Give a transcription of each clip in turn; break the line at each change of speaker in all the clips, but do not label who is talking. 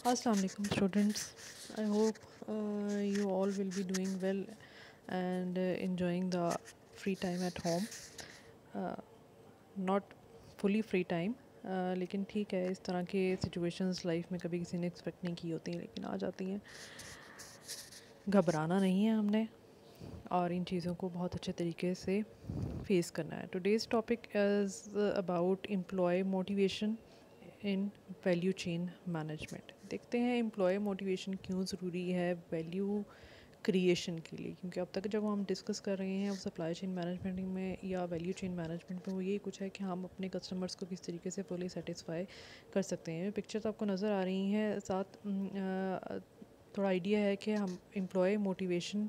Assalamu alaikum students. I hope you all will be doing well and enjoying the free time at home. Uh, Not fully free time, लेकिन ठीक है, इस तरह के situations life में कभी किसी ने एक्सपेक्ट नहीं की होती हैं लेकिन आ जाती हैं। घबराना नहीं है हमने और इन चीज़ों को बहुत अच्छे तरीके से फेस करना है। Today's topic is about employee motivation in value chain management. देखते हैं एम्प्लॉय मोटिवेशन क्यों ज़रूरी है वैल्यू क्रिएशन के लिए, क्योंकि अब तक जब हम डिस्कस कर रहे हैं वो सप्लाई चेन मैनेजमेंट में या वैल्यू चेन मैनेजमेंट में, वो यही कुछ है कि हम अपने कस्टमर्स को किस तरीके से फुली सेटिस्फाई कर सकते हैं। पिक्चर्स आपको नज़र आ रही हैं, साथ थोड़ा आइडिया है कि हम एम्प्लॉय मोटिवेशन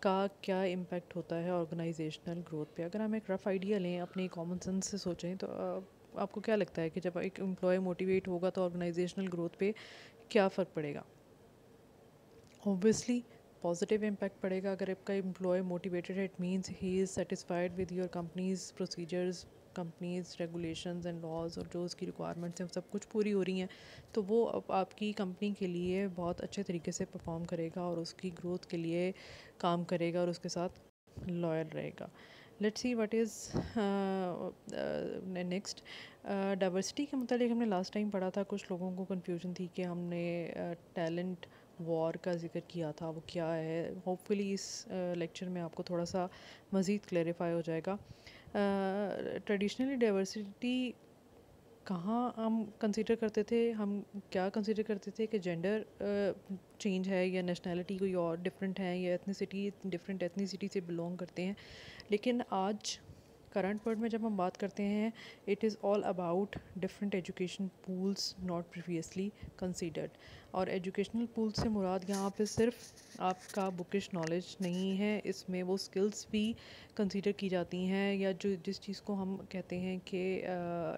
का क्या इम्पैक्ट होता है ऑर्गेनाइजेशनल ग्रोथ पे। अगर हम एक रफ़ आइडिया लें, अपने कॉमन सेंस से सोचें, तो आपको क्या लगता है कि जब एक एम्प्लॉय मोटिवेट होगा तो ऑर्गेनाइजेशनल ग्रोथ पे क्या फ़र्क पड़ेगा? ऑब्वियसली पॉजिटिव इम्पैक्ट पड़ेगा। अगर आपका एम्प्लॉय मोटिवेटेड है, it means he is satisfied with your company's procedures, company's regulations and laws, और जो उसकी रिक्वायरमेंट्स हैं सब कुछ पूरी हो रही हैं, तो वो अब आपकी कंपनी के लिए बहुत अच्छे तरीके से परफॉर्म करेगा और उसकी ग्रोथ के लिए काम करेगा और उसके साथ लॉयल रहेगा। Let's see what is next. Diversity के मतलब हमने लास्ट टाइम पढ़ा था, कुछ लोगों को कन्फ्यूजन थी कि हमने टैलेंट वॉर का जिक्र किया था, वो क्या है। होपफुली इस लेक्चर में आपको थोड़ा सा मज़ीद क्लेरिफाई हो जाएगा। ट्रेडिशनली डाइवर्सिटी कहाँ हम कंसिडर करते थे, हम क्या कंसिडर करते थे कि जेंडर चेंज है या नेशनैलिटी कोई और डिफरेंट है या एथनिसिटी डिफरेंट एथनिसिटी से बिलोंग करते हैं। लेकिन आज करंट वर्ल्ड में जब हम बात करते हैं, it is all about different education pools not previously considered. और एजुकेशनल पूल से मुराद यहाँ पे सिर्फ आपका बुकिश नॉलेज नहीं है, इसमें वो स्किल्स भी कंसीडर की जाती हैं, या जो जिस चीज़ को हम कहते हैं कि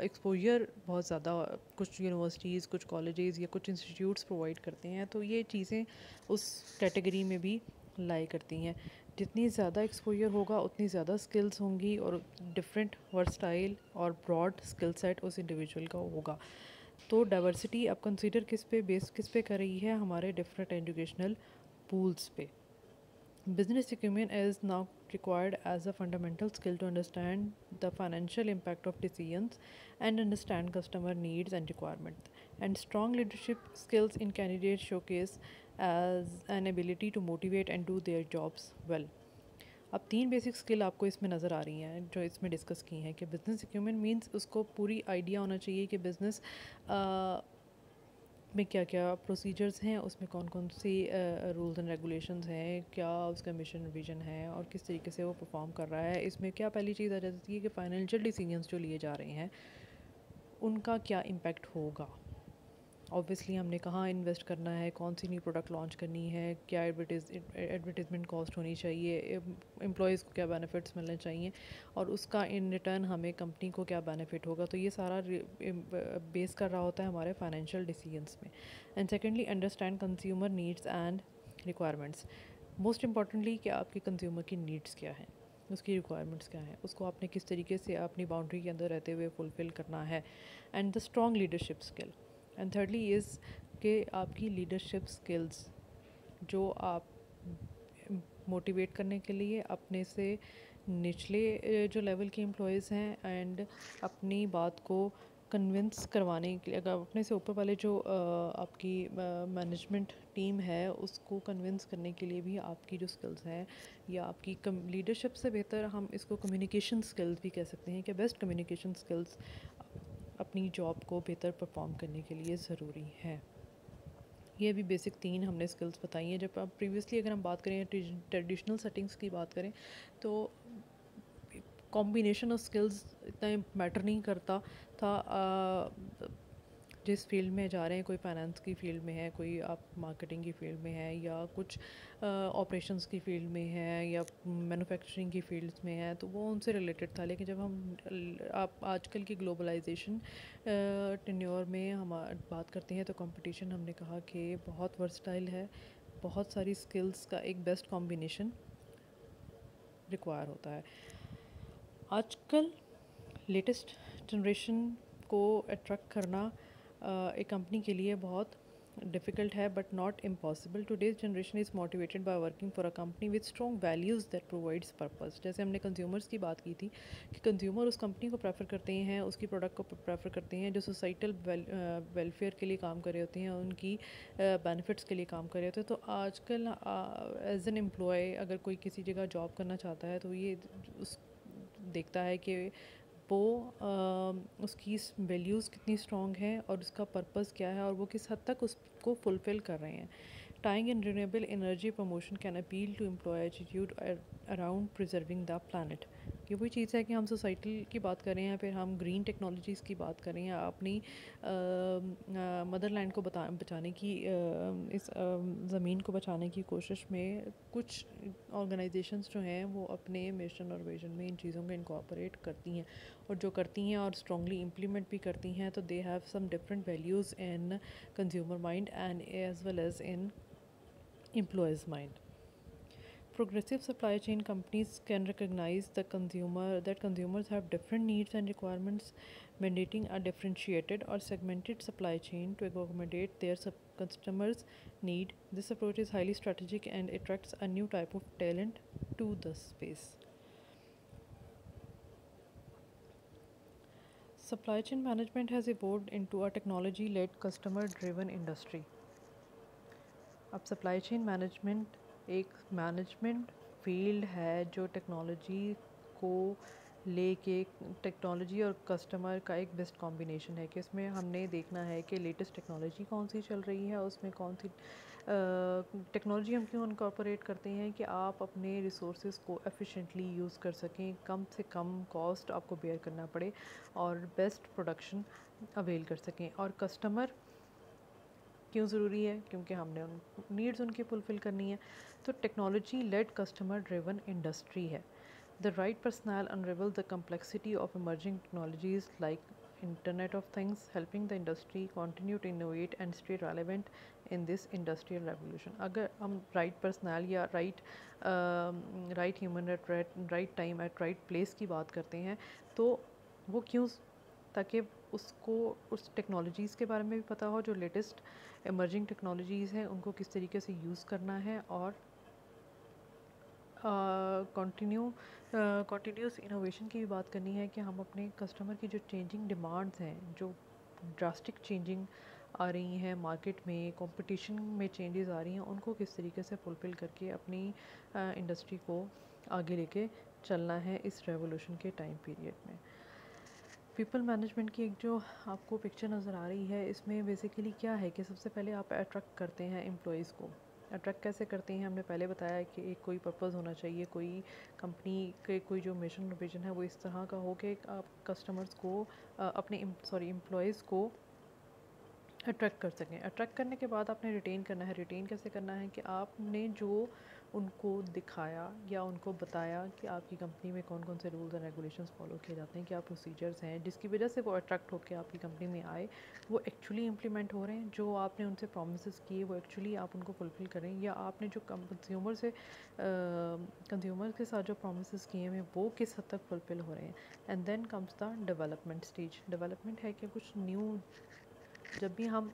एक्सपोजर बहुत ज़्यादा कुछ यूनिवर्सिटीज़, कुछ कॉलेजेस या कुछ इंस्टीट्यूट्स प्रोवाइड करते हैं, तो ये चीज़ें उस कैटेगरी में भी लाई करती हैं। जितनी ज़्यादा एक्सपोजर होगा उतनी ज़्यादा स्किल्स होंगी और डिफरेंट वर्सटाइल और ब्रॉड स्किल सेट उस इंडिविजुअल का होगा। तो डाइवर्सिटी अब कंसीडर किस पे कर रही है, हमारे डिफरेंट एजुकेशनल पूल्स पे। Business acumen is now required as a fundamental skill to understand the financial impact of decisions and understand customer needs and requirements. And strong leadership skills in candidates showcase as an ability to motivate and do their jobs well. अब तीन basic skill आपको इसमें नज़र आ रही हैं जो इसमें discuss की हैं कि बिज़नेस एक्यूमेन मींस उसको पूरी आइडिया होना चाहिए कि बिज़नेस में क्या क्या प्रोसीजर्स हैं, उसमें कौन कौन सी रूल्स एंड रेगुलेशंस हैं, क्या उसका मिशन विजन है और किस तरीके से वो परफॉर्म कर रहा है। इसमें क्या पहली चीज़ आ जाती है कि फाइनेंशियल डिसीजंस जो लिए जा रहे हैं उनका क्या इम्पेक्ट होगा। ऑब्वियसली हमने कहाँ इन्वेस्ट करना है, कौन सी न्यू प्रोडक्ट लॉन्च करनी है, क्या एडवर्टीज़मेंट कॉस्ट होनी चाहिए, एम्प्लॉयज़ को क्या बेनिफिट्स मिलने चाहिए और उसका इन रिटर्न हमें कंपनी को क्या बेनिफिट होगा। तो ये सारा बेस कर रहा होता है हमारे फाइनेंशियल डिसीजंस में। And secondly, understand consumer needs and requirements. Most importantly कि आपके कंज्यूमर की नीड्स क्या हैं, उसकी रिक्वायरमेंट्स क्या हैं, उसको आपने किस तरीके से अपनी बाउंड्री के अंदर रहते हुए फुलफ़िल करना है। And the strong leadership skill. And thirdly is कि आपकी लीडरशिप स्किल्स जो आप मोटिवेट करने के लिए अपने से निचले जो लेवल के एम्प्लॉयज़ हैं एंड अपनी बात को कन्विंस करवाने के लिए, अगर अपने से ऊपर वाले जो आपकी मैनेजमेंट टीम है उसको कन्विंस करने के लिए भी आपकी जो स्किल्स हैं, या आपकी लीडरशिप से बेहतर हम इसको कम्युनिकेशन स्किल्स भी कह सकते हैं कि बेस्ट कम्युनिकेशन स्किल्स अपनी जॉब को बेहतर परफॉर्म करने के लिए ज़रूरी है। ये भी बेसिक तीन हमने स्किल्स बताई हैं। जब आप प्रीवियसली अगर हम बात करें ट्रेडिशनल सेटिंग्स की बात करें तो कॉम्बिनेशन ऑफ स्किल्स इतना मैटर नहीं करता था। जिस फील्ड में जा रहे हैं, कोई फाइनेंस की फील्ड में है, कोई आप मार्केटिंग की फील्ड में है, या कुछ ऑपरेशंस की फील्ड में है, या मैन्युफैक्चरिंग की फील्ड्स में है, तो वो उनसे रिलेटेड था। लेकिन जब हम आप आजकल की ग्लोबलाइजेशन टेन्योर में हम बात करते हैं तो कंपटीशन हमने कहा कि बहुत वर्सटाइल है, बहुत सारी स्किल्स का एक बेस्ट कॉम्बिनेशन रिक्वायर होता है। आजकल लेटेस्ट जनरेशन को अट्रैक्ट करना एक कंपनी के लिए बहुत डिफ़िकल्ट है but not impossible. Today's generation is motivated by working for a company with strong values that provides purpose. जैसे हमने कंज्यूमर्स की बात की थी कि कंज्यूमर उस कंपनी को प्रेफर करते हैं, उसकी प्रोडक्ट को प्रेफर करते हैं जो सोसाइटल वेलफेयर के लिए काम कर रहे होते हैं, उनकी बेनिफिट्स के लिए काम कर रहे होते हैं। तो आजकल एज एन एम्प्लॉय अगर कोई किसी जगह जॉब करना चाहता है तो ये उस देखता है कि वो उसकी वैल्यूज़ कितनी स्ट्रॉन्ग है और उसका पर्पस क्या है और वो किस हद तक उसको फुलफ़िल कर रहे हैं। Tying in renewable energy promotion can appeal to employee attitude around preserving the planet. ये वही चीज़ है कि हम सोसाइटी की बात कर रहे हैं, फिर हम ग्रीन टेक्नोलॉजीज़ की बात कर रहे हैं, अपनी मदरलैंड को बचाने की इस ज़मीन को बचाने की कोशिश में कुछ ऑर्गेनाइजेशंस जो हैं वो अपने मिशन और विजन में इन चीज़ों को इनकॉर्पोरेट करती हैं, और जो करती हैं और स्ट्रॉन्गली इम्प्लीमेंट भी करती हैं, तो they have some different values in consumer mind and as well as in employees' mind. Progressive supply chain companies can recognize that consumers have different needs and requirements, mandating a differentiated or segmented supply chain to accommodate their customers' need. This approach is highly strategic and attracts a new type of talent to the space. Supply chain management has evolved into a technology-led, customer-driven industry. अब supply chain management एक management field है जो technology को लेके, technology और customer का एक best combination है कि इसमें हमने देखना है कि लेटेस्ट टेक्नोलॉजी कौन सी चल रही है, उसमें कौन सी टेक्नोलॉजी हम क्यों इनकॉर्पोरेट करते हैं कि आप अपने रिसोर्सेज को एफिशिएंटली यूज़ कर सकें, कम से कम कॉस्ट आपको बेयर करना पड़े और बेस्ट प्रोडक्शन अवेल कर सकें। और कस्टमर क्यों ज़रूरी है? क्योंकि हमने उन नीड्स उनकी फुलफ़िल करनी है। तो technology led customer driven industry है। The right personnel unravel the complexity of emerging technologies like internet of things, helping the industry continue to innovate and stay relevant in this industrial revolution. अगर हम right personnel या right human at right time at right place की बात करते हैं, तो वो क्यों? ताकि उसको उस टेक्नोलॉजीज़ के बारे में भी पता हो, जो लेटेस्ट इमर्जिंग टेक्नोलॉजीज़ हैं उनको किस तरीके से यूज़ करना है, और कंटिन्यूस इनोवेशन की भी बात करनी है कि हम अपने कस्टमर की जो चेंजिंग डिमांड्स हैं, जो ड्रास्टिक चेंजिंग आ रही हैं मार्केट में, कंपटीशन में चेंजेस आ रही हैं, उनको किस तरीके से फुलफ़िल करके अपनी इंडस्ट्री को आगे लेके चलना है इस रेवोल्यूशन के टाइम पीरियड में। पीपल मैनेजमेंट की एक जो आपको पिक्चर नज़र आ रही है, इसमें बेसिकली क्या है कि सबसे पहले आप अट्रैक्ट करते हैं एम्प्लॉयज़ को। अट्रैक्ट कैसे करते हैं? हमने पहले बताया कि एक कोई पर्पज़ होना चाहिए, कोई कंपनी के कोई जो मिशन और विजन है वो इस तरह का हो कि आप कस्टमर्स को अपने एम्प्लॉयज़ को अट्रैक्ट कर सकें। अट्रैक्ट करने के बाद आपने रिटेन करना है। रिटेन कैसे करना है कि आपने जो उनको दिखाया या उनको बताया कि आपकी कंपनी में कौन कौन से रूल्स एंड रेगुलेशंस फॉलो किए जाते हैं, क्या प्रोसीजर्स हैं जिसकी वजह से वो अट्रैक्ट होकर आपकी कंपनी में आए, वो एक्चुअली इम्प्लीमेंट हो रहे हैं। जो आपने उनसे प्रोमिस किए वो एक्चुअली आप उनको फुलफ़िल करें, या आपने जो कंज्यूमर के साथ जो प्रोमिस किए हैं वो किस हद तक फुलफ़िल हो रहे हैं। And then comes the development stage. Development है कि कुछ न्यू, जब भी हम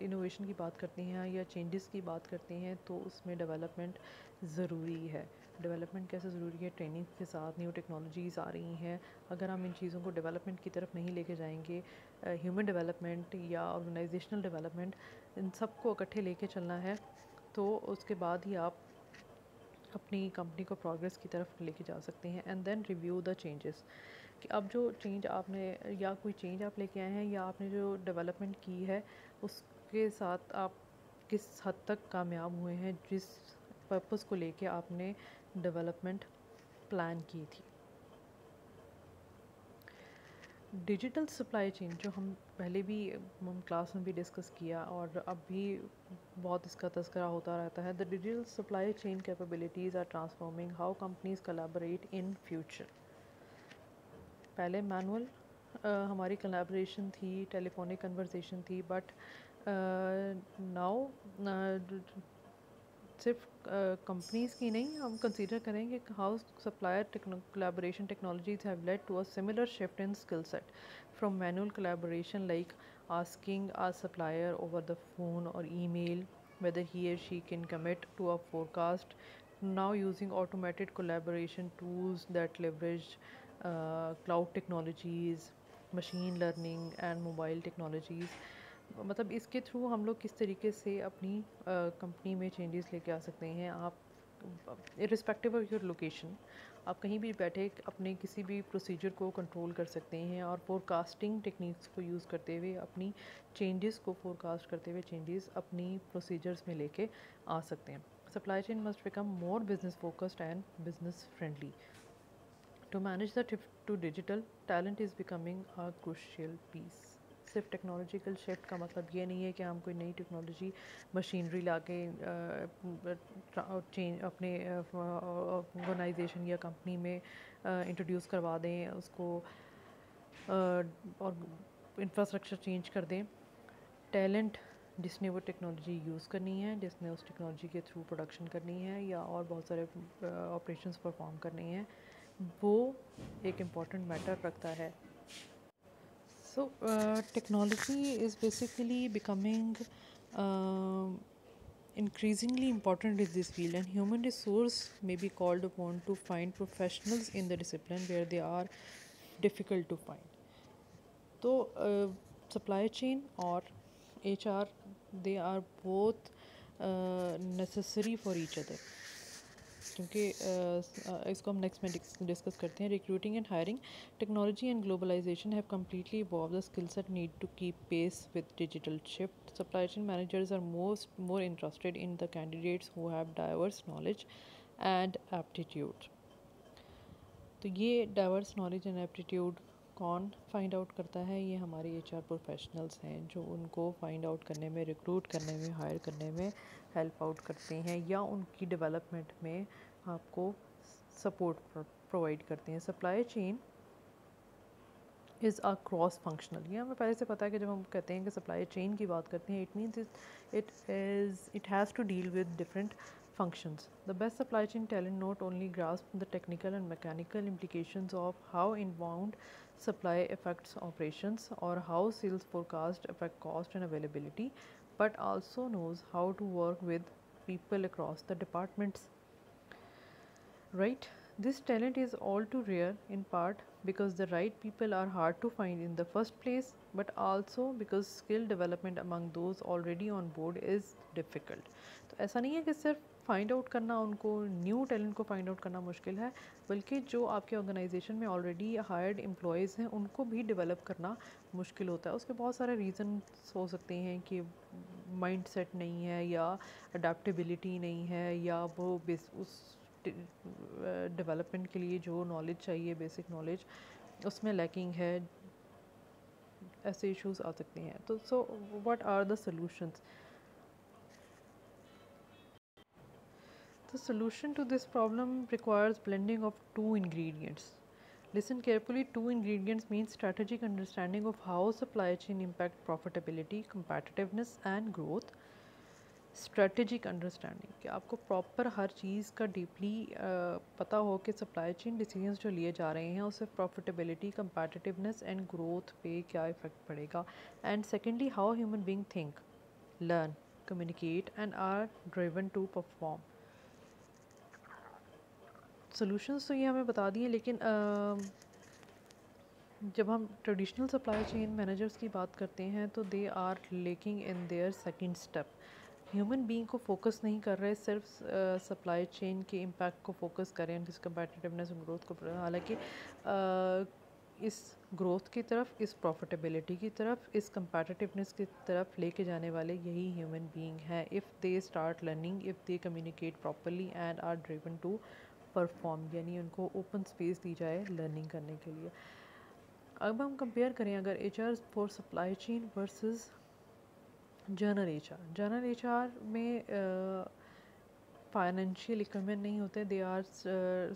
इनोवेशन की बात करते हैं या चेंजेस की बात करते हैं तो उसमें डेवलपमेंट ज़रूरी है। डेवलपमेंट कैसे ज़रूरी है? ट्रेनिंग के साथ न्यू टेक्नोलॉजीज़ आ रही हैं, अगर हम इन चीज़ों को डेवलपमेंट की तरफ नहीं लेके जाएंगे, ह्यूमन डेवलपमेंट या ऑर्गेनाइजेशनल डेवलपमेंट, इन सब को इकट्ठे लेके चलना है, तो उसके बाद ही आप अपनी कंपनी को प्रोग्रेस की तरफ लेके जा सकते हैं। And then review the changes, कि अब जो चेंज आपने या कोई चेंज आप लेके आए हैं या आपने जो डेवलपमेंट की है उसके साथ आप किस हद तक कामयाब हुए हैं जिस पर्पस को लेके आपने डेवलपमेंट प्लान की थी। डिजिटल सप्लाई चेन, जो हम पहले भी हम क्लास में भी डिस्कस किया और अब भी बहुत इसका तज़किरा होता रहता है। The digital supply chain capabilities are transforming how companies collaborate in future. पहले मैनुअल हमारी कोलैबोरेशन थी, टेलीफोनिक कन्वर्सेशन थी, बट नाउ सिर्फ कंपनीज़ की नहीं, हम कंसीडर करेंगे how supplier collaboration technologies have led to a similar shift in skill set from manual collaboration like asking a supplier over the phone or email whether he or she can commit to a forecast. Now using automated collaboration tools that leverage cloud technologies, machine learning and mobile technologies, मतलब इसके through हम लोग किस तरीके से अपनी company में changes लेके आ सकते हैं। आप इरिस्पेक्टिव ऑफ योर लोकेशन, आप कहीं भी बैठे अपने किसी भी प्रोसीजर को कंट्रोल कर सकते हैं और फोरकास्टिंग टेक्निक्स को यूज़ करते हुए अपनी चेंजेस को फोरकास्ट करते हुए चेंजेस अपनी प्रोसीजर्स में लेके आ सकते हैं। Supply chain must become more business focused and business friendly. To manage the shift to digital, talent is becoming a crucial piece. सिर्फ टेक्नोलॉजिकल शिफ्ट का मतलब ये नहीं है कि हम कोई नई टेक्नोलॉजी मशीनरी ला के चेंज अपने ऑर्गेनाइजेशन या कंपनी में इंट्रोड्यूस करवा दें उसको और इंफ्रास्ट्रक्चर चेंज कर दें। टैलेंट जिसने वो टेक्नोलॉजी यूज़ करनी है, जिसने उस टेक्नोलॉजी के थ्रू प्रोडक्शन करनी है या और बहुत सारे ऑपरेशंस परफॉर्म करने हैं, वो एक इम्पॉर्टेंट मैटर रखता है। So, technology is basically becoming increasingly important in this field, and human resource may be called upon to find professionals in the discipline where they are difficult to find. तो supply chain और HR, they are both necessary for each other, क्योंकि इसको हम next में discuss करते हैं। Recruiting and hiring, technology and globalisation have completely evolve the skill set need to keep pace with digital shift. Supply chain managers are more interested in the candidates who have diverse knowledge and aptitude. तो ये diverse knowledge and aptitude कौन find out करता है? ये हमारे HR professionals हैं जो उनको फाइंड आउट करने में, रिक्रूट करने में, हायर करने में हेल्प आउट करते हैं या उनकी डेवलपमेंट में आपको सपोर्ट प्रोवाइड करते हैं। Supply chain is a cross functional, ये हमें पहले से पता है कि जब हम कहते हैं कि सप्लाई चेन की बात करते हैं, it means it has to deal with different functions. The best supply chain talent not only grasp the technical and mechanical implications of how inbound supply affects operations or how sales forecast affect cost and availability, but also knows how to work with people across the departments. Right? This talent is all too rare, in part because the right people are hard to find in the first place, but also because skill development among those already on board is difficult. तो ऐसा नहीं है कि सिर्फ find out करना, उनको new talent को find out करना मुश्किल है, बल्कि जो आपके ऑर्गेनाइजेशन में ऑलरेडी हायर्ड एम्प्लॉयज़ हैं उनको भी डेवलप करना मुश्किल होता है। उसके बहुत सारे रीज़न्स हो सकते हैं कि माइंड सेट नहीं है या अडेप्टेबिलिटी नहीं है या वो उस डेवलपमेंट के लिए जो नॉलेज चाहिए, बेसिक नॉलेज, उसमें लैकिंग है। ऐसे इश्यूज आ सकते हैं। तो so what are the solutions? The solution to this problem requires blending of two ingredients. Listen carefully, two ingredients means strategic understanding of how supply chain impact profitability, competitiveness and growth. Strategic understanding, कि आपको proper हर चीज़ का deeply पता हो कि supply chain decisions जो लिए जा रहे हैं उससे प्रॉफिटेबिलिटी, कंपेटिटिवनेस एंड ग्रोथ पे क्या इफ़ेक्ट पड़ेगा। And secondly, how human being think, learn, communicate and are driven to perform. Solutions तो ये हमें बता दिए, लेकिन जब हम ट्रेडिशनल सप्लाई चेन मैनेजर्स की बात करते हैं तो they are lacking in their second step. Human being को फोकस नहीं कर रहे, सिर्फ सप्लाई चेन के इम्पैक्ट को फोकस करें, जिस कंपेटिटिवनेस और ग्रोथ को। हालांकि इस ग्रोथ की तरफ, इस प्रॉफिटेबिलिटी की तरफ, इस कंपेटिटिवनेस की तरफ लेके जाने वाले यही ह्यूमन बीइंग है। If they start learning, if they communicate properly and are driven to perform, यानी उनको ओपन स्पेस दी जाए लर्निंग करने के लिए। अब हम कंपेयर करें अगर HR for supply chain versus general HR में फाइनेंशियल इक्विपमेंट नहीं होते, they are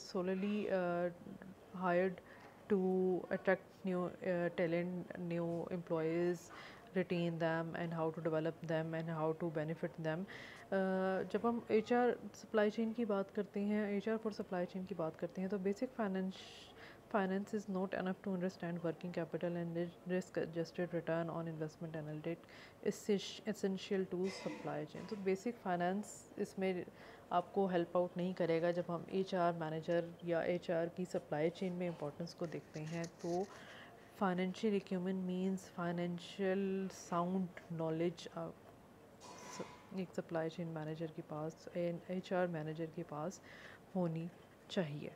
solely hired to attract new talent, new employees, retain them and how to develop them and how to benefit them. जब हम HR supply chain की बात करते हैं, HR for supply chain की बात करते हैं, तो basic finance is not enough to understand working capital and risk adjusted return on investment analytic essential to supply chain. तो बेसिक फाइनेंस इसमें आपको हेल्प आउट नहीं करेगा। जब हम HR मैनेजर या HR की सप्लाई चेन में इंपॉर्टेंस को देखते हैं तो financial equipment means financial sound knowledge एक सप्लाई चेन मैनेजर के पास HR मैनेजर के पास होनी चाहिए।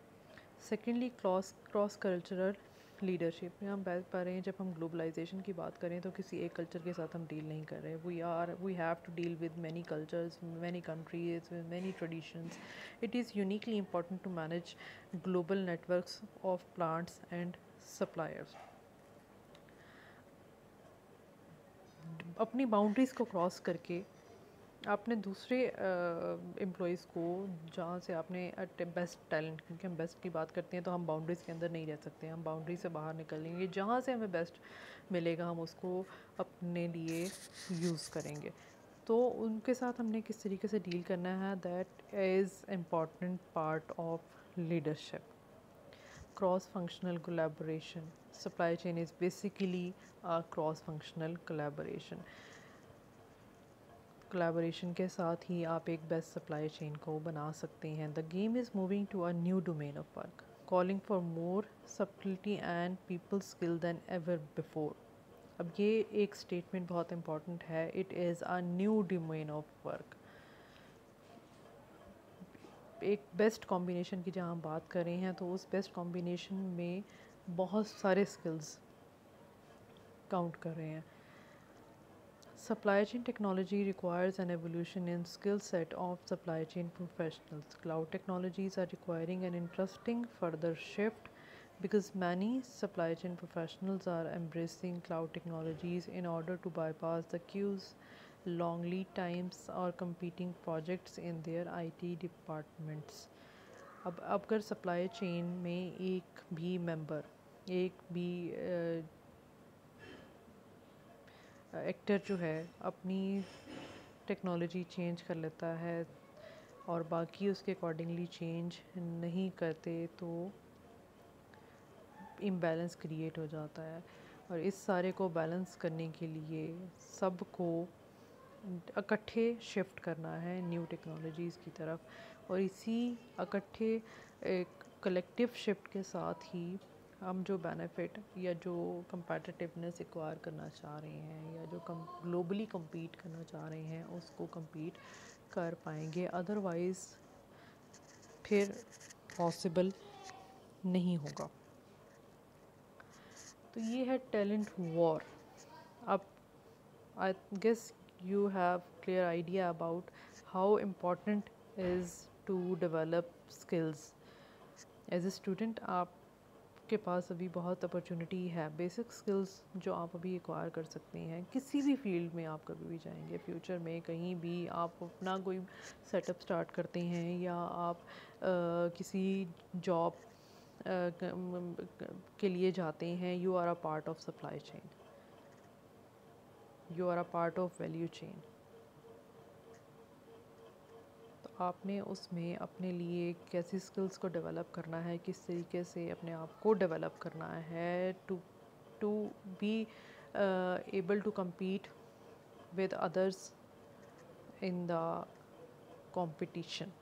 सेकेंडली क्रॉस कल्चरल लीडरशिप में हम बात कर रहे हैं। जब हम ग्लोबलाइजेशन की बात करें तो किसी एक कल्चर के साथ हम डील नहीं कर रहे। We have to deal with many cultures, many countries, with many traditions. It is uniquely important to manage global networks of plants and suppliers. अपनी बाउंड्रीज़ को क्रॉस करके आपने दूसरे एम्प्लॉयज़ को, जहाँ से आपने बेस्ट टैलेंट, क्योंकि हम बेस्ट की बात करते हैं तो हम बाउंड्रीज़ के अंदर नहीं रह सकते, हम बाउंड्री से बाहर निकलेंगे। जहाँ से हमें बेस्ट मिलेगा हम उसको अपने लिए यूज़ करेंगे। तो उनके साथ हमने किस तरीके से डील करना है, that is important part of leadership. Cross functional collaboration, supply chain is basically a cross functional collaboration के साथ ही आप एक बेस्ट सप्लाई चेन को बना सकते हैं। The game is moving to a new domain of work, calling for more subtlety and people skill than ever before. अब ये एक स्टेटमेंट बहुत इंपॉर्टेंट है। It is a new domain of work. एक बेस्ट कॉम्बिनेशन की जहाँ हम बात कर रहे हैं तो उस बेस्ट कॉम्बिनेशन में बहुत सारे स्किल्स काउंट कर रहे हैं। Supply chain technology requires an evolution in skill set of supply chain professionals. Cloud technologies are requiring an interesting further shift because many supply chain professionals are embracing cloud technologies in order to bypass the queues, long lead times or competing projects in their IT departments. अब अगर supply chain में एक भी member, एक भी actor जो है अपनी टेक्नोलॉजी चेंज कर लेता है और बाकी उसके अकॉर्डिंगली चेंज नहीं करते तो इम्बैलेंस क्रिएट हो जाता है। और इस सारे को बैलेंस करने के लिए सबको इकट्ठे शिफ्ट करना है न्यू टेक्नोलॉजीज़ की तरफ। और इसी इकट्ठे एक कलेक्टिव शिफ्ट के साथ ही हम जो बेनिफिट या जो कंपेटिटिवनेस एक्वायर करना चाह रहे हैं या जो ग्लोबली compete करना चाह रहे हैं उसको compete कर पाएंगे। अदरवाइज़ फिर पॉसिबल नहीं होगा। तो ये है टैलेंट वॉर। अब I guess you have clear idea about how important is to develop skills as a student। आपके पास अभी बहुत अपॉर्चुनिटी है, बेसिक स्किल्स जो आप अभी एक्वायर कर सकते हैं। किसी भी फील्ड में आप कभी भी जाएंगे फ्यूचर में, कहीं भी आप अपना कोई सेटअप स्टार्ट करते हैं या आप किसी जॉब के लिए जाते हैं, you are a part of supply chain, you are a part of value chain. तो आपने उसमें अपने लिए कैसी स्किल्स को डेवलप करना है, किस तरीके से अपने आप को डेवलप करना है to be able to compete with others in the competition,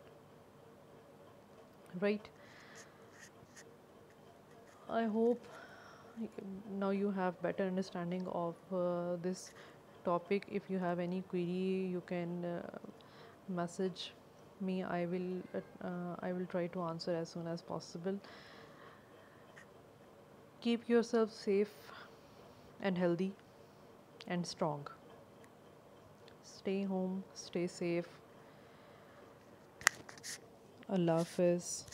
right? I hope now you have better understanding of this topic. If you have any query you can message me. I will try to answer as soon as possible. Keep yourself safe and healthy and strong. Stay home, stay safe. Allah Hafiz.